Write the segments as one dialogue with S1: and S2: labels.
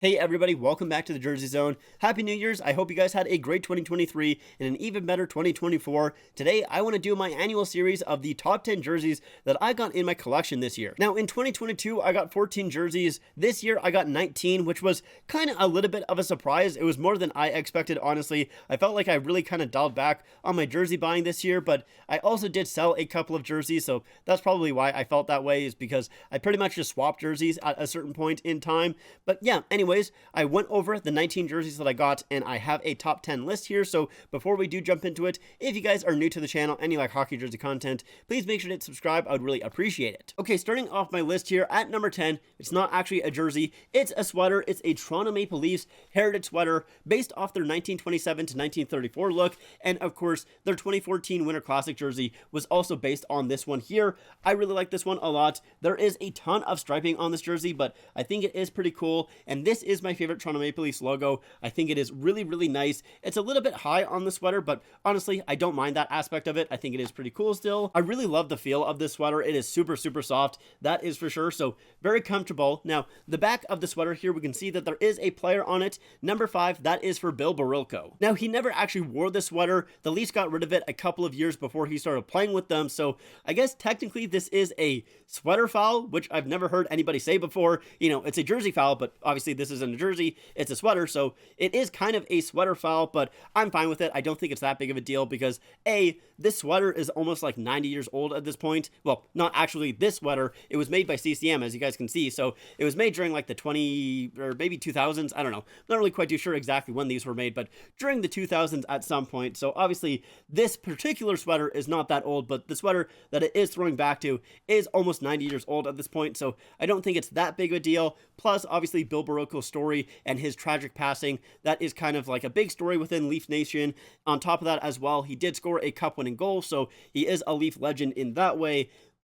S1: Hey everybody, welcome back to the Jersey Zone. Happy New Year's. I hope you guys had a great 2023 and an even better 2024. Today, I want to do my annual series of the top 10 jerseys that I got in my collection this year. Now, in 2022, I got 14 jerseys. This year, I got 19, which was kind of a little bit of a surprise. It was more than I expected, honestly. I felt like I really kind of dialed back on my jersey buying this year, but I also did sell a couple of jerseys, so that's probably why I felt that way, is because I pretty much just swapped jerseys at a certain point in time. But yeah, anyways, I went over the 19 jerseys that I got, and I have a top 10 list here. So before we do jump into it, if you guys are new to the channel and you like hockey jersey content, please make sure to hit subscribe. I would really appreciate it. Okay, starting off my list here at number 10, it's not actually a jersey, it's a sweater. It's a Toronto Maple Leafs heritage sweater based off their 1927 to 1934 look, and of course their 2014 Winter Classic jersey was also based on this one here. I really like this one a lot. There is a ton of striping on this jersey, but I think it is pretty cool, and this is my favorite Toronto Maple Leafs logo. I think it is really, really nice. It's a little bit high on the sweater, but honestly, I don't mind that aspect of it. I think it is pretty cool still. I really love the feel of this sweater. It is super, super soft. That is for sure. So very comfortable. Now, the back of the sweater here, we can see that there is a player on it. Number 5, that is for Bill Barilko. Now, he never actually wore this sweater. The Leafs got rid of it a couple of years before he started playing with them. So I guess technically this is a sweater foul, which I've never heard anybody say before. You know, it's a jersey foul, but obviously this isn't a jersey, it's a sweater, so it is kind of a sweater foul, but I'm fine with it. I don't think it's that big of a deal because this sweater is almost like 90 years old at this point. Well, not actually this sweater. It was made by CCM, as you guys can see, so it was made during like the 20 or maybe 2000s. I don't know. I'm not really quite too sure exactly when these were made, but during the 2000s at some point. So obviously this particular sweater is not that old, but the sweater that it is throwing back to is almost 90 years old at this point, so I don't think it's that big of a deal. Plus, obviously, Bill Barilko's story and his tragic passing, that is kind of like a big story within Leaf Nation. On top of that as well, he did score a cup-winning goal, so he is a Leaf legend in that way.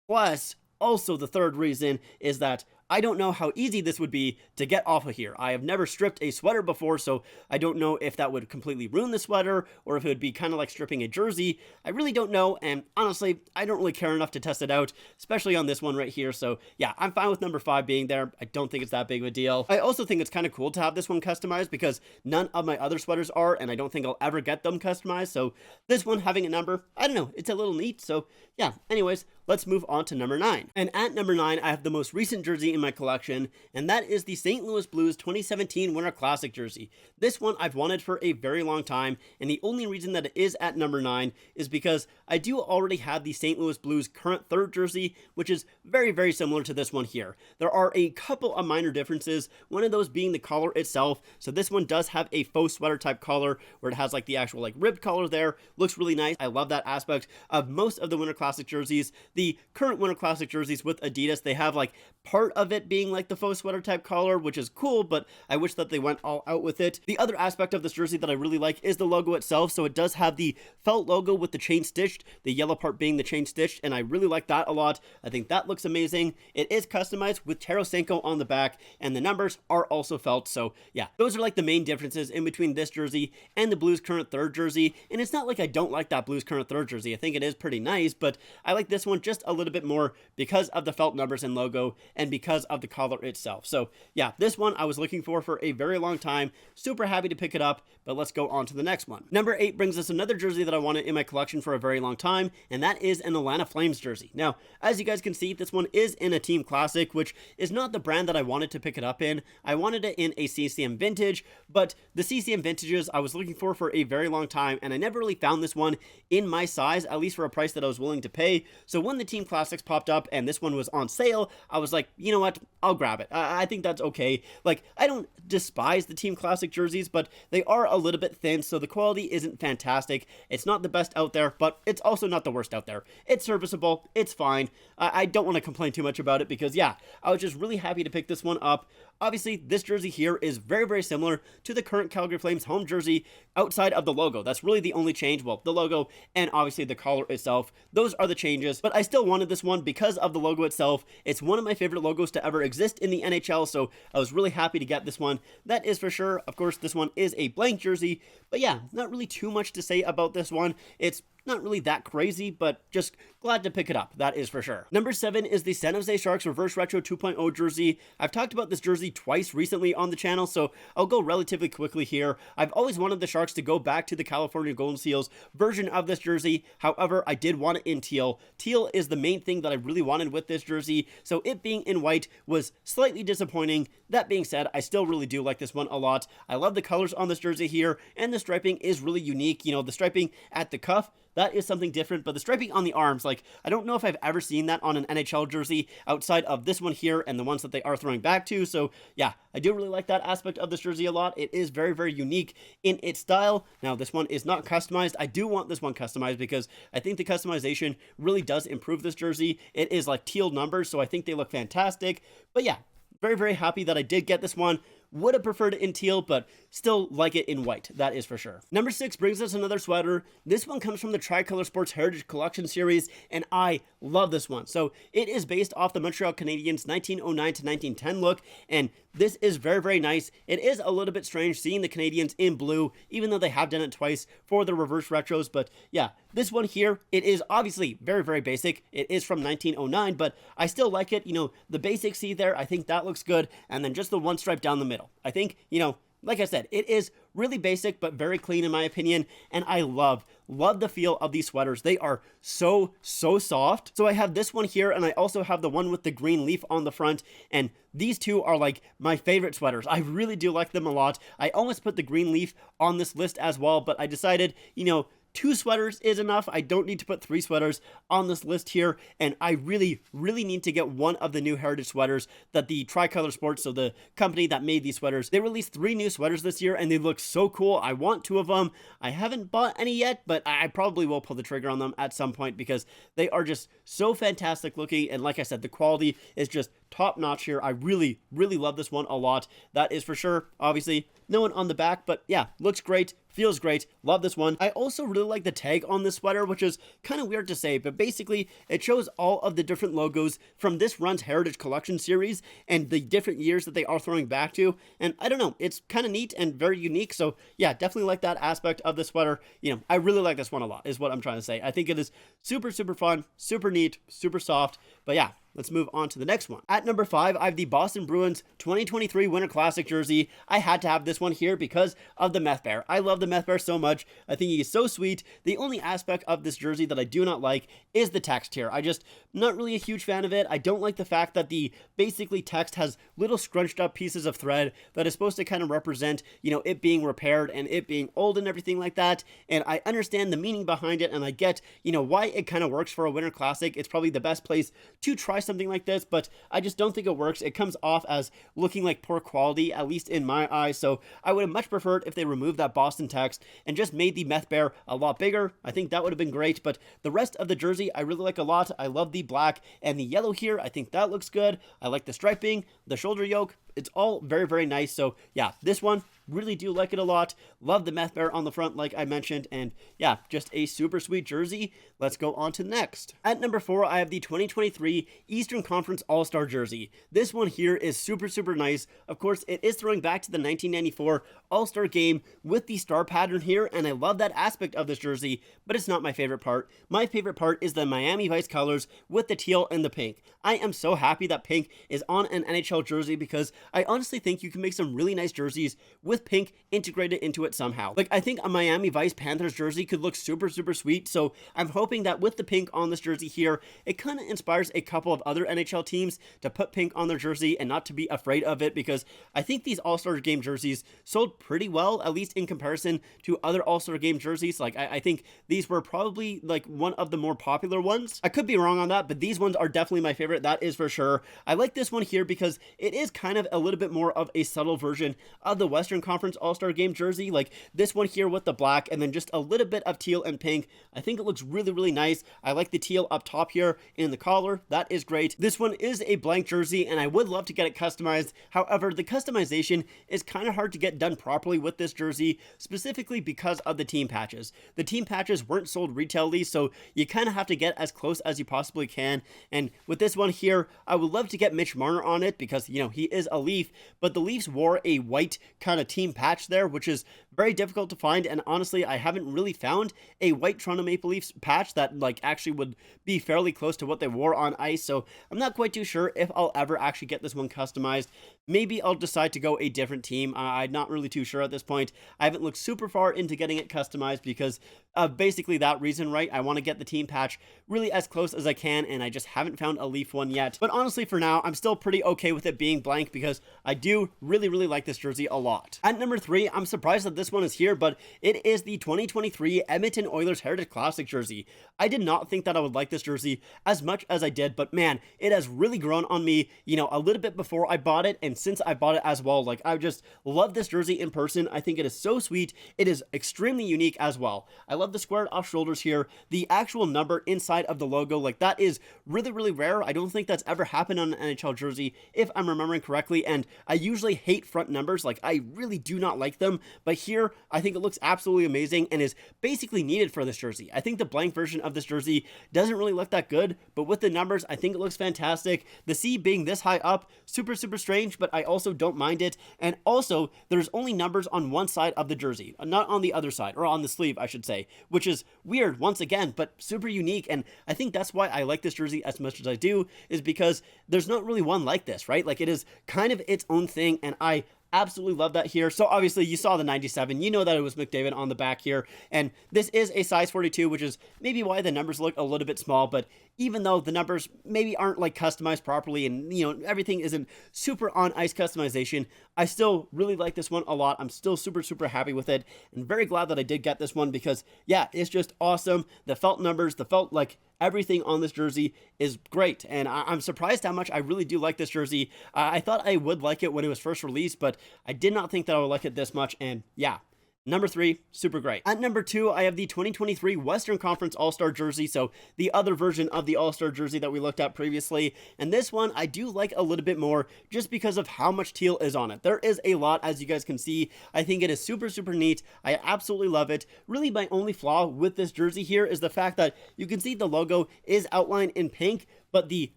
S1: Plus, also the third reason is that I don't know how easy this would be to get off of here. I have never stripped a sweater before, so I don't know if that would completely ruin the sweater or if it would be kind of like stripping a jersey. I really don't know, and honestly, I don't really care enough to test it out, especially on this one right here. So yeah, I'm fine with number 5 being there. I don't think it's that big of a deal. I also think it's kind of cool to have this one customized because none of my other sweaters are, and I don't think I'll ever get them customized. So this one having a number, I don't know, it's a little neat. So yeah, anyways, let's move on to number 9. And at number 9, I have the most recent jersey in my collection, and that is the St. Louis Blues 2017 Winter Classic jersey. This one I've wanted for a very long time, and the only reason that it is at number 9 is because I do already have the St. Louis Blues current third jersey, which is very, very similar to this one here. There are a couple of minor differences, one of those being the collar itself. So this one does have a faux sweater type collar where it has like the actual like ribbed collar there. Looks really nice. I love that aspect of most of the Winter Classic jerseys. The current Winter Classic jerseys with Adidas, they have like part of it being like the faux sweater type collar, which is cool, but I wish that they went all out with it. The other aspect of this jersey that I really like is the logo itself. So it does have the felt logo with the chain stitched, the yellow part being the chain stitched, and I really like that a lot. I think that looks amazing. It is customized with Tarasenko on the back, and the numbers are also felt. So yeah, those are like the main differences in between this jersey and the Blues current third jersey. And it's not like I don't like that Blues current third jersey. I think it is pretty nice, but I like this one just a little bit more because of the felt numbers and logo and because of the collar itself. So yeah, this one I was looking for a very long time. Super happy to pick it up, but let's go on to the next one. Number 8 brings us another jersey that I wanted in my collection for a very long time, and that is an Atlanta Flames jersey. Now, as you guys can see, this one is in a Team Classic, which is not the brand that I wanted to pick it up in. I wanted it in a CCM Vintage, but the CCM Vintages I was looking for a very long time, and I never really found this one in my size, at least for a price that I was willing to pay. So when the Team Classics popped up and this one was on sale, I was like, you know what, I'll grab it. I think that's okay. Like, I don't despise the Team Classic jerseys, but they are a little bit thin, so the quality isn't fantastic. It's not the best out there, but it's also not the worst out there. It's serviceable. It's fine. I don't want to complain too much about it because, yeah, I was just really happy to pick this one up. Obviously, this jersey here is very, very similar to the current Calgary Flames home jersey outside of the logo. That's really the only change. Well, the logo and obviously the collar itself. Those are the changes, but I still wanted this one because of the logo itself. It's one of my favorite logos to ever exist in the NHL, so I was really happy to get this one. That is for sure. Of course, this one is a blank jersey, but yeah, not really too much to say about this one. It's not really that crazy, but just glad to pick it up, that is for sure. Number 7 is the San Jose Sharks Reverse Retro 2.0 jersey. I've talked about this jersey twice recently on the channel, so I'll go relatively quickly here. I've always wanted the Sharks to go back to the California Golden Seals version of this jersey. However, I did want it in teal. Teal is the main thing that I really wanted with this jersey, so it being in white was slightly disappointing. That being said, I still really do like this one a lot. I love the colors on this jersey here, and the striping is really unique. You know, the striping at the cuff, that is something different, but the striping on the arms, like, I don't know if I've ever seen that on an NHL jersey outside of this one here and the ones that they are throwing back to. So yeah, I do really like that aspect of this jersey a lot. It is very, very unique in its style. Now, this one is not customized. I do want this one customized because I think the customization really does improve this jersey. It is like teal numbers, so I think they look fantastic. But yeah, very, very happy that I did get this one. Would have preferred it in teal, but still like it in white, that is for sure. Number 6 brings us another sweater. This one comes from the Tricolor Sports Heritage Collection series, and I love this one. So it is based off the Montreal Canadiens 1909 to 1910 look, and this is very, very nice. It is a little bit strange seeing the Canadiens in blue, even though they have done it twice for the reverse retros, but yeah, this one here, it is obviously very, very basic. It is from 1909, but I still like it. You know, the basic C there, I think that looks good, and then just the one stripe down the middle. I think, you know, like I said, it is really basic, but very clean in my opinion. And I love the feel of these sweaters. They are so soft. So I have this one here, and I also have the one with the green leaf on the front. And these two are like my favorite sweaters. I really do like them a lot. I almost put the green leaf on this list as well, but I decided, you know, 2 sweaters is enough. I don't need to put 3 sweaters on this list here, and I really need to get one of the new heritage sweaters that the Tricolor Sports, so the company that made these sweaters, they released 3 new sweaters this year, and they look so cool. I want 2 of them. I haven't bought any yet, but I probably will pull the trigger on them at some point because they are just so fantastic looking, and like I said, the quality is just top notch here. I really love this one a lot. That is for sure. Obviously, no one on the back, but yeah, looks great. Feels great. Love this one. I also really like the tag on this sweater, which is kind of weird to say, but basically it shows all of the different logos from this run's Heritage Collection series and the different years that they are throwing back to. And I don't know, it's kind of neat and very unique. So yeah, definitely like that aspect of the sweater. You know, I really like this one a lot is what I'm trying to say. I think it is super fun, super neat, super soft. But yeah, let's move on to the next one. At number 5, I have the Boston Bruins 2023 Winter Classic jersey. I had to have this one here because of the Meth Bear. I love the Meth Bear so much. I think he is so sweet. The only aspect of this jersey that I do not like is the text here. I just not really a huge fan of it. I don't like the fact that the basically text has little scrunched up pieces of thread that is supposed to kind of represent, you know, it being repaired and it being old and everything like that. And I understand the meaning behind it, and I get, you know, why it kind of works for a Winter Classic. It's probably the best place to try something like this, but I just don't think it works. It comes off as looking like poor quality, at least in my eyes. So I would have much preferred if they removed that Boston text and just made the Meth Bear a lot bigger. I think that would have been great, but the rest of the jersey I really like a lot. I love the black and the yellow here. I think that looks good. I like the striping, the shoulder yoke. It's all very nice. So yeah, this one, really do like it a lot. Love the Meth Bear on the front, like I mentioned. And yeah, just a super sweet jersey. Let's go on to the next. At number 4, I have the 2023 Eastern Conference All-Star jersey. This one here is super nice. Of course, it is throwing back to the 1994 All-Star game with the star pattern here, and I love that aspect of this jersey, but it's not my favorite part. My favorite part is the Miami Vice colors with the teal and the pink. I am so happy that pink is on an NHL jersey because I honestly think you can make some really nice jerseys with pink integrated into it somehow. Like, I think a Miami Vice Panthers jersey could look super sweet, so I'm hoping that with the pink on this jersey here, it kind of inspires a couple of other NHL teams to put pink on their jersey and not to be afraid of it, because I think these All-Star Game jerseys sold pretty well, at least in comparison to other All-Star Game jerseys. Like, I think these were probably like one of the more popular ones. I could be wrong on that, but these ones are definitely my favorite, that is for sure. I like this one here because it is kind of a little bit more of a subtle version of the Western Conference All-Star Game jersey. Like this one here with the black and then just a little bit of teal and pink. I think it looks really nice. I like the teal up top here in the collar. That is great. This one is a blank jersey and I would love to get it customized. However, the customization is kind of hard to get done properly with this jersey, specifically because of the team patches. The team patches weren't sold retailly, so you kind of have to get as close as you possibly can. And with this one here, I would love to get Mitch Marner on it because, you know, he is a Leaf, but the Leafs wore a white kind of team patch there, which is very difficult to find, and honestly, I haven't really found a white Toronto Maple Leafs patch that like actually would be fairly close to what they wore on ice, so I'm not quite too sure if I'll ever actually get this one customized. Maybe I'll decide to go a different team. I'm not really too sure at this point. I haven't looked super far into getting it customized because of basically that reason, right? I want to get the team patch really as close as I can, and I just haven't found a Leaf one yet. But honestly, for now, I'm still pretty okay with it being blank because I do really like this jersey a lot. At number 3, I'm surprised that this one is here, but it is the 2023 Edmonton Oilers Heritage Classic jersey. I did not think that I would like this jersey as much as I did, but man, it has really grown on me, you know, a little bit before I bought it, and since I bought it as well. Like, I just love this jersey in person. I think it is so sweet. It is extremely unique as well. I love the squared off shoulders here. The actual number inside of the logo, like, that is really rare. I don't think that's ever happened on an NHL jersey, if I'm remembering correctly, and I usually hate front numbers. Like, I really do not like them, but here, I think it looks absolutely amazing and is basically needed for this jersey. I think the blank version of this jersey doesn't really look that good, but with the numbers, I think it looks fantastic. The C being this high up, super strange, but I also don't mind it. And also, there's only numbers on one side of the jersey, not on the other side, or on the sleeve, I should say, which is weird once again, but super unique. And I think that's why I like this jersey as much as I do, is because there's not really one like this, right? Like, it is kind of its own thing, and I absolutely love that here. So obviously you saw the 97, you know that it was McDavid on the back here, and this is a size 42, which is maybe why the numbers look a little bit small. But even though the numbers maybe aren't like customized properly, and you know, everything isn't super on ice customization, I still really like this one a lot. I'm still super happy with it, and very glad that I did get this one, because yeah, it's just awesome. The felt numbers, the felt, like, everything on this jersey is great, and I'm surprised how much I really do like this jersey. I thought I would like it when it was first released, but I did not think that I would like it this much, and yeah. Number 3, super great. At number 2, I have the 2023 Western Conference All-Star jersey, so the other version of the All-Star jersey that we looked at previously. And this one I do like a little bit more just because of how much teal is on it. There is a lot, as you guys can see. I think it is super neat. I absolutely love it. Really, my only flaw with this jersey here is the fact that you can see the logo is outlined in pink, but the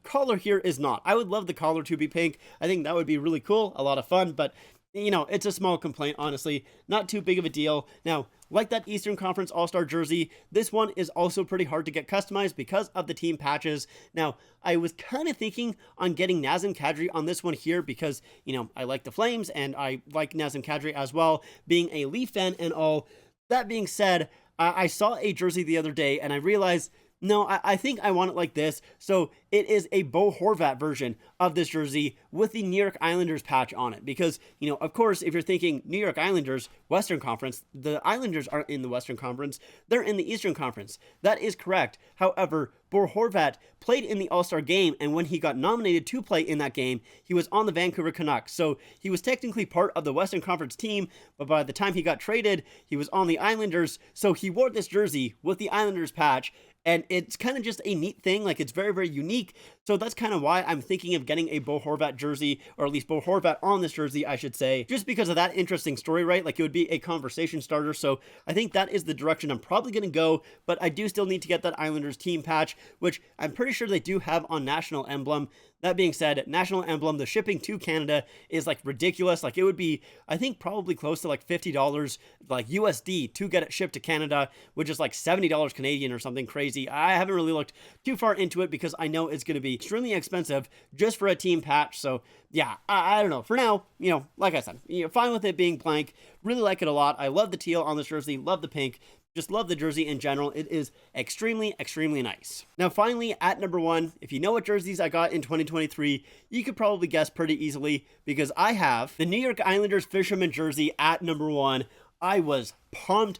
S1: collar here is not. I would love the collar to be pink. I think that would be really cool, a lot of fun, but you know, it's a small complaint, honestly. Not too big of a deal. Now, like that Eastern Conference All-Star jersey, this one is also pretty hard to get customized because of the team patches. Now, I was kind of thinking on getting Nazem Kadri on this one here because, you know, I like the Flames and I like Nazem Kadri as well, being a Leaf fan and all. That being said, I saw a jersey the other day and I realized, no, I think I want it like this. So it is a Bo Horvat version of this jersey with the New York Islanders patch on it. Because, you know, of course, if you're thinking New York Islanders, Western Conference, the Islanders aren't in the Western Conference. They're in the Eastern Conference. That is correct. However, Bo Horvat played in the All-Star game, and when he got nominated to play in that game, he was on the Vancouver Canucks. So he was technically part of the Western Conference team, but by the time he got traded, he was on the Islanders. So he wore this jersey with the Islanders patch, and it's kind of just a neat thing. Like, it's very unique. So that's kind of why I'm thinking of getting a Bo Horvat jersey, or at least Bo Horvat on this jersey, I should say, just because of that interesting story, right? Like, it would be a conversation starter. So I think that is the direction I'm probably going to go, but I do still need to get that Islanders team patch, which I'm pretty sure they do have on National Emblem. That being said, National Emblem, the shipping to Canada is like ridiculous. Like, it would be, I think, probably close to like $50 like USD to get it shipped to Canada, which is like $70 Canadian or something crazy. I haven't really looked too far into it because I know it's going to be extremely expensive just for a team patch. So yeah, I don't know. For now, you know, like I said, you know, fine with it being blank. Really like it a lot. I love the teal on this jersey. Love the pink. Just love the jersey in general. It is extremely nice. Now, finally, at number 1, if you know what jerseys I got in 2023, you could probably guess pretty easily because I have the New York Islanders Fisherman jersey at number 1. I was pumped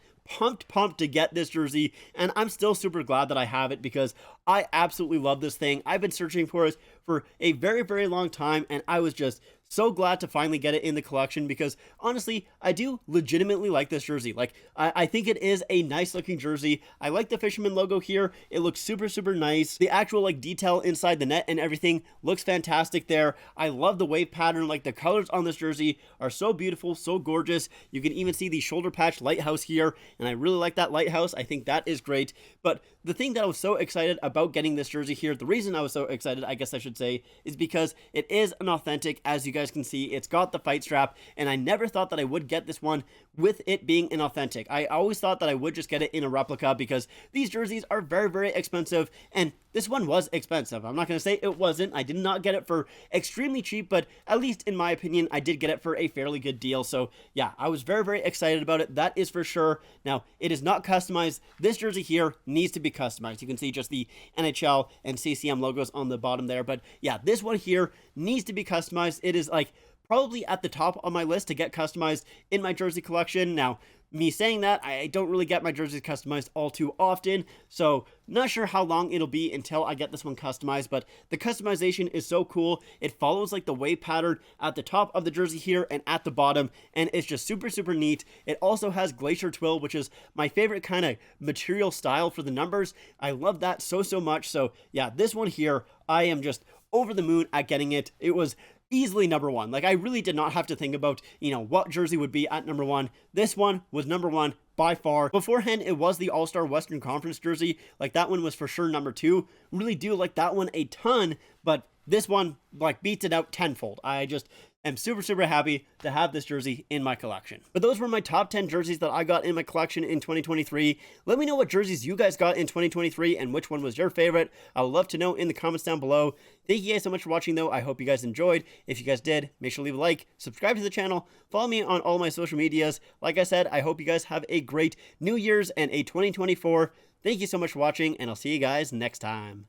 S1: to get this jersey, and I'm still super glad that I have it because I absolutely love this thing. I've been searching for it for a very long time, and I was just so glad to finally get it in the collection because honestly, I do legitimately like this jersey. Like, I think it is a nice looking jersey. I like the Fisherman logo here. It looks super nice. The actual like detail inside the net and everything looks fantastic there. I love the wave pattern. Like, the colors on this jersey are so beautiful, so gorgeous. You can even see the shoulder patch lighthouse here, and I really like that lighthouse. I think that is great. But the thing that I was so excited about getting this jersey here, the reason I was so excited, I guess I should say, is because it is an authentic, as you guys can see, it's got the fight strap, and I never thought that I would get this one with it being an authentic. I always thought that I would just get it in a replica because these jerseys are very, very expensive, and this one was expensive. I'm not going to say it wasn't. I did not get it for extremely cheap, but at least in my opinion, I did get it for a fairly good deal. So yeah, I was very, very excited about it. That is for sure. Now, it is not customized. This jersey here needs to be customized. You can see just the NHL and CCM logos on the bottom there. But yeah, this one here needs to be customized. It is like probably at the top on my list to get customized in my jersey collection. Now, me saying that, I don't really get my jerseys customized all too often, so not sure how long it'll be until I get this one customized, but the customization is so cool. It follows like the wave pattern at the top of the jersey here and at the bottom, and it's just super, super neat. It also has Glacier Twill, which is my favorite kind of material style for the numbers. I love that so, so much. So yeah, this one here, I am just over the moon at getting it. It was easily number one. Like, I really did not have to think about, what jersey would be at number one. This one was number one by far. Beforehand, it was the All-Star Western Conference jersey. Like, that one was for sure number two. Really do like that one a ton, but this one, like, beats it out tenfold. I just am super, super happy to have this jersey in my collection. But those were my top 10 jerseys that I got in my collection in 2023. Let me know what jerseys you guys got in 2023 and which one was your favorite. I would love to know in the comments down below. Thank you guys so much for watching, though. I hope you guys enjoyed. If you guys did, make sure to leave a like, subscribe to the channel, follow me on all my social medias. Like I said, I hope you guys have a great New Year's and a 2024. Thank you so much for watching, and I'll see you guys next time.